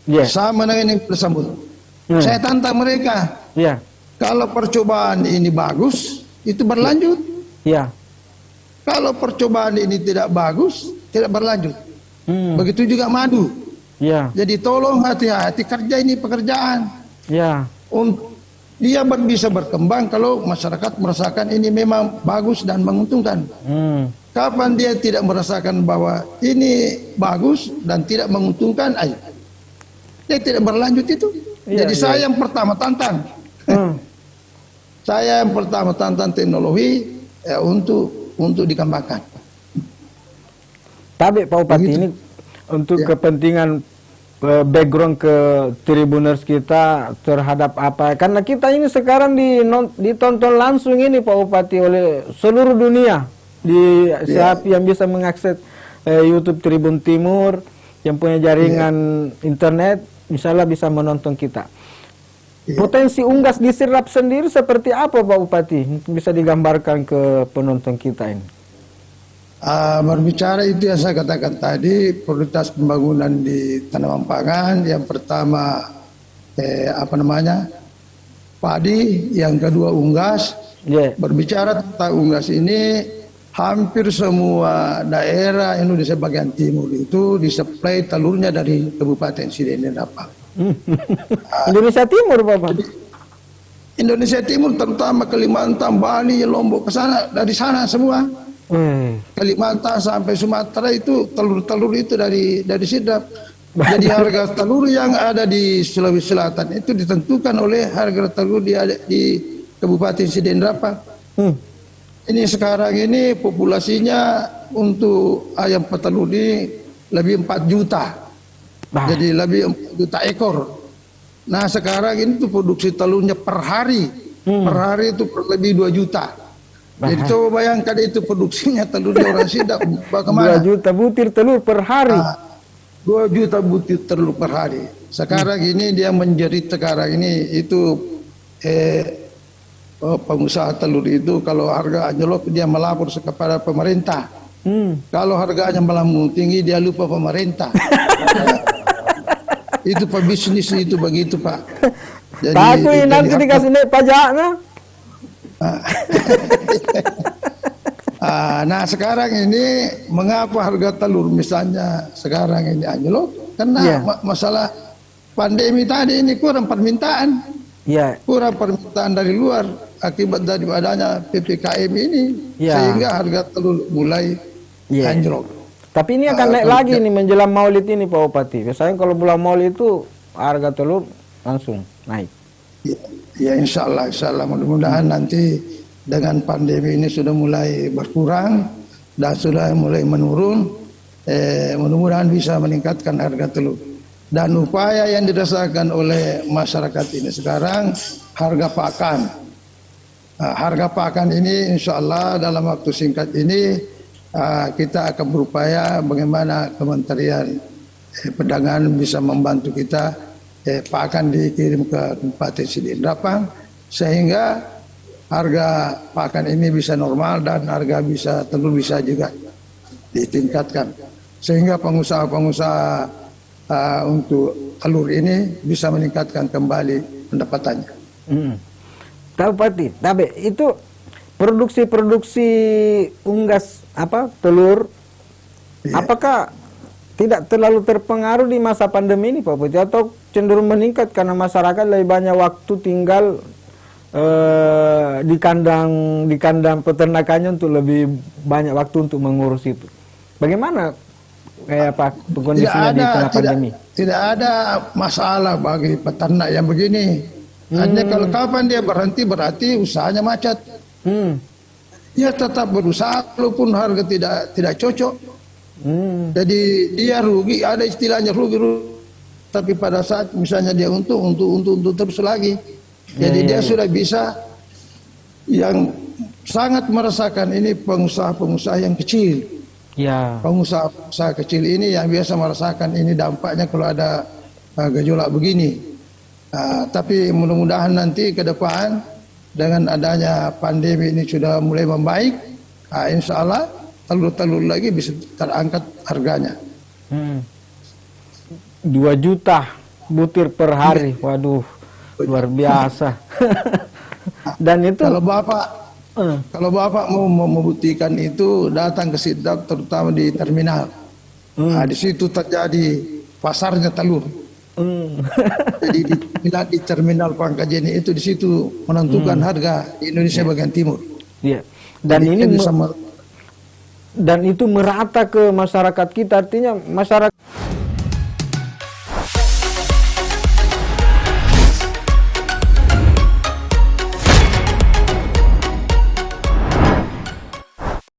Yeah. Sama dengan yang tersebut. Saya tantang mereka. Yeah. Kalau percobaan ini bagus, itu berlanjut. Yeah. Kalau percobaan ini tidak bagus, tidak berlanjut. Begitu juga madu. Yeah. Jadi tolong hati-hati kerja ini pekerjaan. Yeah. Dia bisa berkembang kalau masyarakat merasakan ini memang bagus dan menguntungkan. Kapan dia tidak merasakan bahwa ini bagus dan tidak menguntungkan, dia tidak berlanjut itu. Jadi saya yang pertama tantang. Saya yang pertama tantang teknologi ya, untuk dikembangkan. Tapi Pak Bupati ini untuk kepentingan background ke Tribuners kita terhadap apa? Karena kita ini sekarang ditonton langsung ini Pak Bupati oleh seluruh dunia. Siapa yang bisa mengakses YouTube Tribun Timur, yang punya jaringan internet, misalnya bisa menonton kita. Potensi unggas di Sidrap sendiri seperti apa Pak Bupati? Bisa digambarkan ke penonton kita ini. Berbicara itu yang saya katakan tadi, prioritas pembangunan di tanaman pangan, yang pertama padi, yang kedua unggas. Berbicara tentang unggas ini, hampir semua daerah Indonesia bagian timur itu disuplai telurnya dari Kabupaten Sidenrapang. Indonesia Timur Bapak? Indonesia Timur, terutama Kalimantan, Bali, Lombok, ke sana, dari sana semua. Kalimantan sampai Sumatera itu telur-telur itu dari Sidrap. Jadi harga telur yang ada di Sulawesi Selatan itu ditentukan oleh harga telur di Kabupaten Sidenrapang. Ini sekarang ini populasinya untuk ayam petelur ini lebih 4 juta. Jadi lebih 4 juta ekor. Nah sekarang ini tuh produksi telurnya per hari. Per hari itu lebih 2 juta. Jadi coba bayangkan itu produksinya telurnya orang Sidrap bagaimana? 2 juta butir telur per hari. 2 juta butir telur per hari. Sekarang ini dia menjerit sekarang ini itu pengusaha telur itu kalau harga anjlok dia melapor kepada pemerintah. Kalau harganya melambung tinggi dia lupa pemerintah. Itu pebisnis itu begitu Pak. Jadi, takut nanti dikasih naik pajaknya. Nah sekarang ini mengapa harga telur misalnya sekarang ini anjlok? Karena masalah pandemi tadi ini kurang permintaan. Kurang permintaan dari luar akibat dari adanya PPKM ini sehingga harga telur mulai anjlok. Tapi ini akan naik lagi nih menjelang Maulid ini Pak Bupati. Biasanya kalau bulan Maulid itu harga telur langsung naik. Ya insya Allah mudah-mudahan nanti dengan pandemi ini sudah mulai berkurang dan sudah mulai menurun, mudah-mudahan bisa meningkatkan harga telur. Dan upaya yang dirasakan oleh masyarakat ini sekarang harga pakan. Harga pakan ini insya Allah dalam waktu singkat ini kita akan berupaya bagaimana Kementerian Perdagangan bisa membantu kita pakan dikirim ke Kabupaten Sidenrapang sehingga harga pakan ini bisa normal dan harga telur bisa juga ditingkatkan sehingga pengusaha-pengusaha untuk telur ini bisa meningkatkan kembali pendapatannya. Tahu Bupati, tapi itu produksi unggas telur apakah tidak terlalu terpengaruh di masa pandemi ini Pak Bupati atau cenderung meningkat karena masyarakat lebih banyak waktu tinggal di kandang peternakannya untuk lebih banyak waktu untuk mengurus itu. Bagaimana kondisinya di tengah pandemi? Tidak ada masalah bagi peternak yang begini. Hanya kalau kapan dia berhenti berarti usahanya macet. Dia tetap berusaha walaupun harga tidak cocok. Jadi dia rugi, ada istilahnya rugi. Tapi pada saat misalnya dia untung terus lagi. Jadi dia sudah bisa. Yang sangat merasakan ini pengusaha-pengusaha yang kecil. Pengusaha kecil ini yang biasa merasakan ini dampaknya kalau ada gejolak begini. Tapi mudah-mudahan nanti ke depan dengan adanya pandemi ini sudah mulai membaik, insya Allah telur-telur lagi bisa terangkat harganya. 2 juta butir per hari. Waduh, luar biasa. Dan itu kalau Bapak mau membuktikan itu, datang ke Sidap, terutama di terminal. Nah, di situ terjadi pasarnya telur. Jadi di terminal Pangkajene itu, di situ menentukan harga di Indonesia bagian timur. Iya. Dan jadi ini dan itu merata ke masyarakat kita, artinya masyarakat